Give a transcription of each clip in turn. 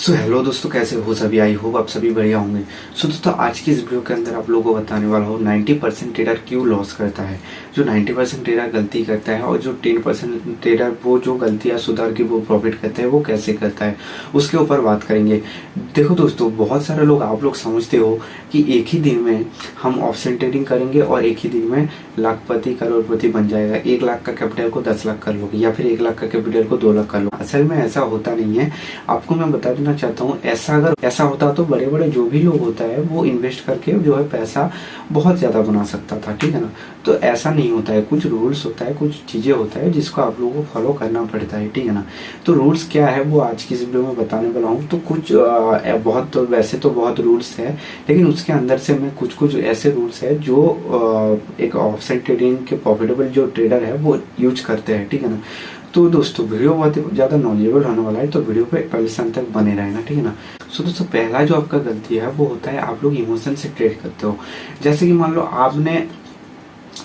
So hello दोस्तों, कैसे हो सभी। आई होप आप सभी बढ़िया होंगे। सो दोस्तों, आज की इस वीडियो के अंदर आप लोगों को बताने वाला हूँ 90% ट्रेडर क्यों लॉस करता है। जो 90% ट्रेडर गलती करता है और जो 10% ट्रेडर वो जो गलतियाँ सुधार के वो प्रॉफिट करता है वो कैसे करता है, उसके ऊपर बात करेंगे। देखो दोस्तों, बहुत सारे लोग आप लोग समझते हो कि एक ही दिन में हम ऑप्शन ट्रेडिंग करेंगे और एक ही दिन में लाखपति करोड़पति बन जाएगा। 1 लाख का कैपिटल को 10 लाख कर लोगे या फिर 1 लाख का कैपिटल को 2 लाख कर लो। असल में ऐसा होता नहीं है। आपको मैं बता देना चाहता हूँ, ऐसा अगर ऐसा होता तो बड़े बड़े जो भी लोग होता है वो इन्वेस्ट करके जो है पैसा बहुत ज्यादा बना सकता था, ठीक है ना। तो ऐसा नहीं होता है, कुछ रूल्स होता है, कुछ चीजें होता है जिसको आप लोगों को फॉलो करना पड़ता है, ठीक है ना। तो रूल्स क्या है वो आज की इस वीडियो में बताने वाला हूँ। तो कुछ बहुत तो वैसे तो बहुत रूल्स है, लेकिन उसके अंदर से मैं कुछ कुछ ऐसे रूल्स है जो एक ऑप्शन ट्रेडिंग के प्रॉफिटेबल जो ट्रेडर है वो यूज करते हैं, ठीक है ना। तो दोस्तों, वीडियो बहुत ही ज्यादा नॉलेजेबल होने वाला है, तो वीडियो पे पहले से अंत तक बने रहना, ठीक है ना। सो दोस्तों, पहला जो आपका गलती है वो होता है आप लोग इमोशन से ट्रेड करते हो। जैसे कि मान लो आपने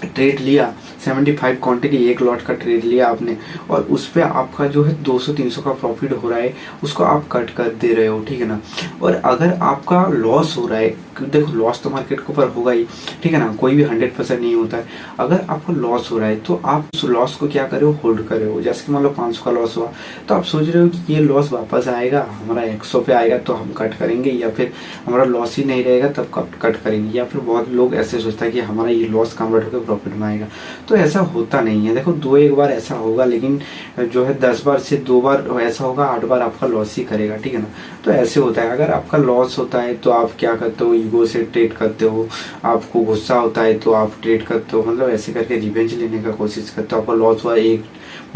ट्रेड लिया 75 क्वांटिटी, 1 लॉट का ट्रेड लिया आपने, और उस पर आपका जो है 200-300 का प्रॉफिट हो रहा है, उसको आप कट कर दे रहे हो, ठीक है ना। और अगर आपका लॉस हो रहा है, देखो लॉस तो मार्केट के ऊपर होगा ही, ठीक है ना, कोई भी 100% नहीं होता है। अगर आपको लॉस हो रहा है तो आप उस लॉस को क्या करे हो, होल्ड करे हो। जैसे कि मान लो 500 का लॉस हुआ तो आप सोच रहे हो कि ये लॉस वापस आएगा, हमारा 100 पे आएगा तो हम कट करेंगे, या फिर हमारा लॉस ही नहीं रहेगा तब कट करेंगे। या फिर बहुत लोग ऐसे सोचता है कि हमारा ये लॉस कन्वर्ट होकर प्रॉफिट में आएगा। तो ऐसा होता नहीं है। देखो, एक बार ऐसा होगा, लेकिन जो है 10 बार से 2 बार ऐसा होगा, 8 बार आपका लॉस ही करेगा, ठीक है ना। तो ऐसे होता है। अगर आपका लॉस होता है तो आप क्या करते हो, ईगो से ट्रेड करते हो। आपको गुस्सा होता है तो आप ट्रेड करते हो, मतलब ऐसे करके रिवेंज लेने का कोशिश करते हो। आपका लॉस हुआ, एक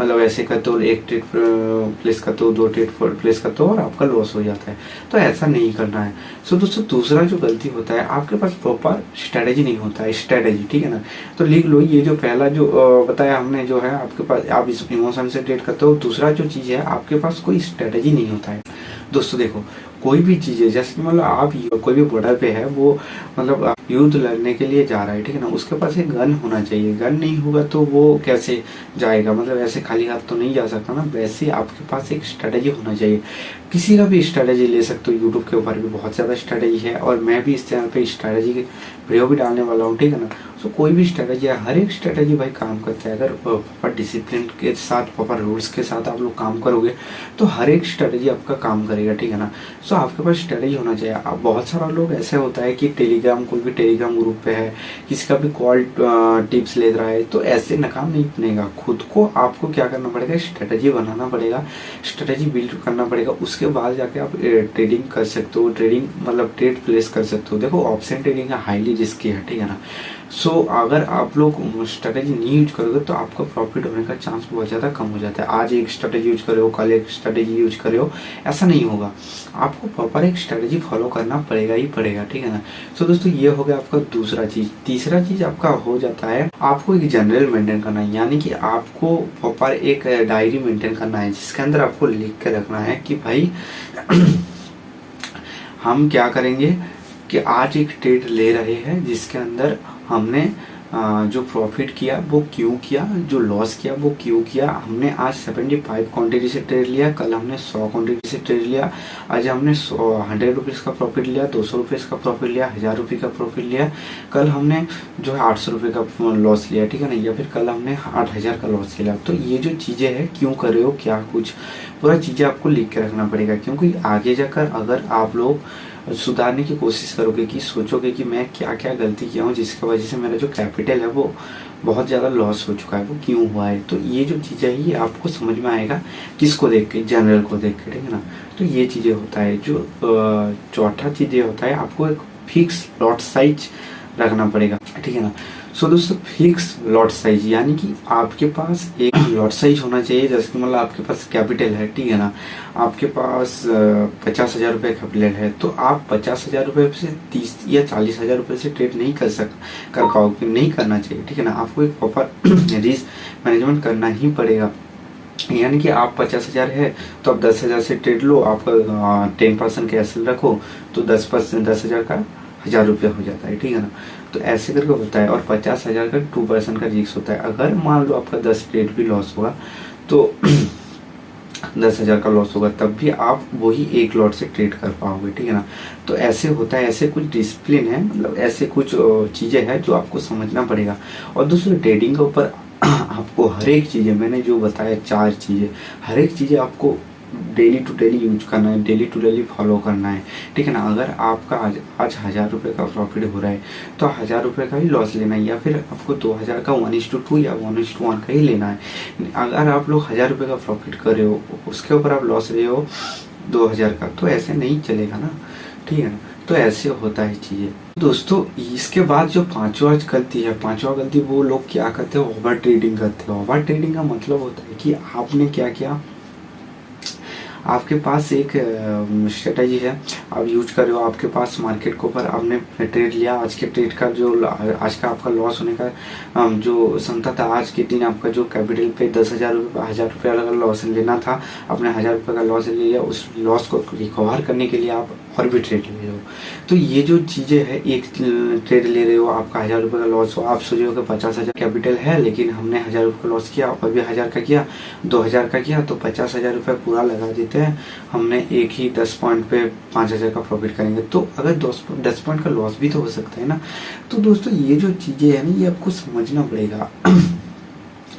मतलब ऐसे करते हो, एक ट्रेड प्लेस करते हो, 2 ट्रेड प्लेस करते हो और आपका लॉस हो जाता है। तो ऐसा नहीं करना है। सो दोस्तों, दूसरा जो गलती होता है, आपके पास प्रॉपर स्ट्रेटेजी नहीं होता है, स्ट्रेटेजी, ठीक है ना। तो लिख लो, ये जो पहला जो बताया हमने, जो है आपके पास आप इस इमोशन से ट्रेड करते हो। दूसरा जो चीज है, आपके पास कोई स्ट्रेटेजी नहीं होता है। दोस्तों देखो, कोई भी चीज है, जैसे मतलब आप कोई भी बॉर्डर पे है, वो मतलब युद्ध लड़ने के लिए जा रहा है, ठीक है ना। उसके पास एक गन होना चाहिए। गन नहीं होगा तो वो कैसे जाएगा, मतलब ऐसे खाली हाथ तो नहीं जा सकता ना। वैसे आपके पास एक स्ट्रेटेजी होना चाहिए। किसी का भी स्ट्रेटेजी ले सकते हो। यूट्यूब के ऊपर भी बहुत ज्यादा स्ट्रेटेजी है, और मैं भी इस चैनल पे स्ट्रेटेजी के वीडियो भी डालने वाला हूँ, ठीक है ना। सो कोई भी स्ट्रेटेजी है, हर एक स्ट्रेटेजी भाई काम करता है। अगर प्रॉपर डिसिप्लिन के साथ, प्रॉपर रूल्स के साथ आप लोग काम करोगे तो हर एक स्ट्रेटेजी आपका काम करेगा, ठीक है ना। सो आपके पास स्ट्रेटेजी होना चाहिए। अब बहुत सारा लोग ऐसे होता है कि टेलीग्राम, कोई भी टेलीग्राम ग्रुप पे है, किसी का भी कॉल टिप्स ले रहा है, तो ऐसे नाकाम नहीं बनेगा। खुद को आपको क्या करना पड़ेगा, स्ट्रेटेजी बनाना पड़ेगा, स्ट्रेटेजी बिल्ड करना पड़ेगा। उसके बाद जाके आप ट्रेडिंग कर सकते हो। ट्रेडिंग मतलब ट्रेड प्लेस कर सकते हो। देखो, ऑप्शन ट्रेडिंग हाईली रिस्की है, ठीक है ना। सो अगर आप लोग स्ट्रेटेजी नहीं यूज करोगे तो आपका प्रॉफिट होने का चांस बहुत ज़्यादा कम हो जाता है। आज एक स्ट्रेटेजी यूज करे हो, कल एक स्ट्रेटेजी यूज करे हो, ऐसा नहीं होगा। आपको प्रॉपर एक स्ट्रेटेजी फॉलो करना पड़ेगा ही पड़ेगा, ठीक है ना। सो दोस्तों, ये हो गया आपका दूसरा चीज। तीसरा चीज आपका हो जाता है, आपको एक जनरल मेंटेन करना है, यानी कि आपको प्रॉपर एक डायरी मेंटेन करना है, जिसके अंदर आपको लिख के रखना है कि भाई हम क्या करेंगे कि आज एक ट्रेड ले रहे हैं जिसके अंदर हमने जो प्रॉफिट किया वो क्यों किया, जो लॉस किया वो क्यों किया। हमने आज 75 क्वांटिटी से ट्रेड लिया, कल हमने 100 क्वांटिटी से ट्रेड लिया। आज हमने 100 रुपीज़ का प्रॉफिट लिया, 200 रुपीज़ का प्रॉफिट लिया, 1000 रुपये का प्रॉफिट लिया। कल हमने जो है 800 रुपये का लॉस लिया, ठीक है ना, या फिर कल हमने 8000 का लॉस लिया। तो ये जो चीज़ें हैं, क्यों कर रहे हो, क्या कुछ पूरा चीज़ें आपको लिख के रखना पड़ेगा। क्योंकि आगे जाकर अगर आप लोग सुधारने की कोशिश करोगे, कि सोचोगे कि मैं क्या क्या गलती किया हूँ जिसकी वजह से मेरा जो कैपिटल है वो बहुत ज़्यादा लॉस हो चुका है, वो क्यों हुआ है, तो ये जो चीज़ें है ये आपको समझ में आएगा। किसको देख के, जनरल को देख के, ठीक है ना। तो ये चीज़ें होता है। जो चौथा चीज़ ये होता है, आपको एक फिक्स लॉट साइज रखना पड़ेगा, ठीक है ना। सो दोस्तों, फिक्स लॉट साइज यानी कि आपके पास एक लॉट साइज होना चाहिए। जैसे कि मतलब आपके पास कैपिटल है, ठीक है ना, आपके पास 50,000 रुपये कैपिटल है, तो आप 50,000 रुपये से 30 या 40,000 रुपये से ट्रेड नहीं कर पाओगे, नहीं करना चाहिए, ठीक है ना। आपको एक प्रॉपर रिस्क मैनेजमेंट करना ही पड़ेगा। यानी कि आप 50,000 है तो आप 10,000 से ट्रेड लो, आपका 10% कैश रखो, तो 10,000 का 1000 रुपया हो जाता है, ठीक है ना। तो ऐसे करके होता है। और 50,000 का 2% का रिस्क होता है। अगर मान लो आपका 10 ट्रेड भी लॉस हुआ तो 10,000 का लॉस होगा, तब भी आप वही एक लॉट से ट्रेड कर पाओगे, ठीक है ना। तो ऐसे होता है, ऐसे कुछ डिसिप्लिन है, मतलब ऐसे कुछ चीज़ें हैं जो आपको समझना पड़ेगा। और दूसरे ट्रेडिंग के ऊपर आपको हर एक चीज़ें, मैंने जो बताया 4 चीज़ें, हर एक चीज़ें आपको डेली टू डेली यूज करना है, डेली टू डेली फॉलो करना है, ठीक है ना। अगर आपका आज 1,000 रुपये का प्रॉफिट हो रहा है तो 1,000 रुपये का ही लॉस लेना है, या फिर आपको 2,000 का 1:2 या 1:1 का ही लेना है। अगर आप लोग 1,000 रुपये का प्रॉफिट कर रहे हो, उसके ऊपर आप लॉस रहे हो 2,000 का, तो ऐसे नहीं चलेगा ना, ठीक है ना। तो ऐसे होता है चीज़ें दोस्तों। इसके बाद जो पांचवा गलती है, पांचवा गलती वो लोग क्या करते हैं, ओवर ट्रेडिंग करते हैं। ओवर ट्रेडिंग का मतलब होता है कि आपने क्या किया, आपके पास एक स्ट्रेटजी है, आप यूज कर रहे हो, आपके पास मार्केट के ऊपर आपने ट्रेड लिया, आज के ट्रेड का जो आज का आपका लॉस होने का जो क्षमता था, आज के दिन आपका जो कैपिटल पे 10,000 रुपये 1,000 रुपये अलग अलग लॉस लेना था, आपने 1,000 रुपये का लॉस ले लिया, उस लॉस को रिकवर करने के लिए आप और भी ट्रेड ले रहे हो। तो ये जो चीज़ें है, एक ट्रेड ले रहे हो, आपका 1,000 रुपये का लॉस हो, आप सोचे हो कि 50,000 कैपिटल है, लेकिन हमने 1,000 रुपये का लॉस किया, और भी 1,000 का किया, 2,000 का किया, तो 50,000 रुपये पूरा लगा देते हैं, हमने एक ही 10 पॉइंट पे 5,000 का प्रॉफिट करेंगे। तो अगर 10 पॉइंट का लॉस भी तो हो सकता है ना। तो दोस्तों ये जो चीज़ें हैं ना, ये आपको समझना पड़ेगा।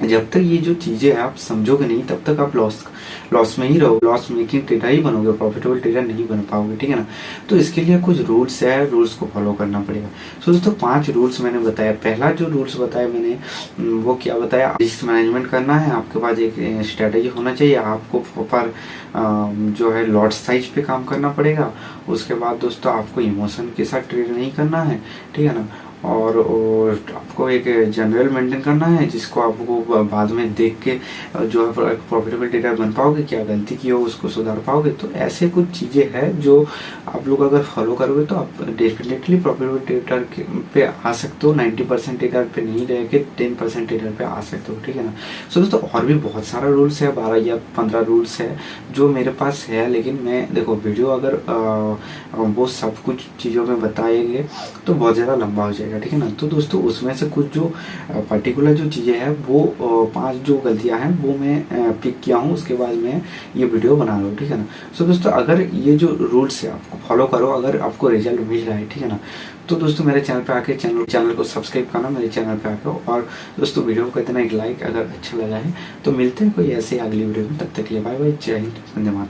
जब तक ये जो चीज़ें आप समझोगे नहीं, तब तक आप लॉस में ही रहोगे, लॉस मेकिंग ट्रेडर ही बनोगे, प्रॉफिटेबल ट्रेडर नहीं बन पाओगे, ठीक है ना। तो इसके लिए कुछ रूल्स है, रूल्स को फॉलो करना पड़ेगा। तो दोस्तों 5 रूल्स मैंने बताया। पहला जो रूल्स बताया मैंने, वो क्या बताया, रिस्क मैनेजमेंट करना है, आपके पास एक स्ट्रेटेजी होना चाहिए, आपको प्रॉपर जो है लॉट साइज पे काम करना पड़ेगा। उसके बाद दोस्तों आपको इमोशन के साथ ट्रेड नहीं करना है, ठीक है ना। और आपको एक जनरल मेंटेन करना है, जिसको आपको बाद में देख के जो है प्रॉफिटेबल ट्रेडर बन पाओगे, क्या गलती की हो उसको सुधार पाओगे। तो ऐसे कुछ चीज़ें हैं जो आप लोग अगर फॉलो करोगे तो आप डेफिनेटली प्रॉफिटेबल ट्रेडर पे आ सकते हो। 90% ट्रेडर पे नहीं रह के 10% ट्रेडर पे आ सकते हो, ठीक है ना। सो दोस्तों और भी बहुत सारा रूल्स है, 12 या 15 रूल्स है जो मेरे पास है, लेकिन मैं देखो वीडियो अगर वो सब कुछ चीज़ों में बताएंगे तो बहुत ज़्यादा लंबा हो जाएगा, ठीक है ना। तो दोस्तों उसमें से कुछ जो पर्टिकुलर जो चीज़ें हैं, वो 5 जो गलतियां हैं वो मैं पिक किया हूँ, उसके बाद मैं ये वीडियो बना रहा हूँ, ठीक है ना। सो दोस्तों अगर ये जो रूल्स है आपको फॉलो करो, अगर आपको रिजल्ट मिल रहा है, ठीक है ना, तो दोस्तों मेरे चैनल पे आके चैनल को सब्सक्राइब करना, मेरे चैनल पे आके। और दोस्तों वीडियो को कहते ना एक लाइक अगर अच्छा लगा है, तो मिलते हैं कोई ऐसे अगली वीडियो में। तब तक के लिए बाय बाय, जय हिंद, वंदे मातरम।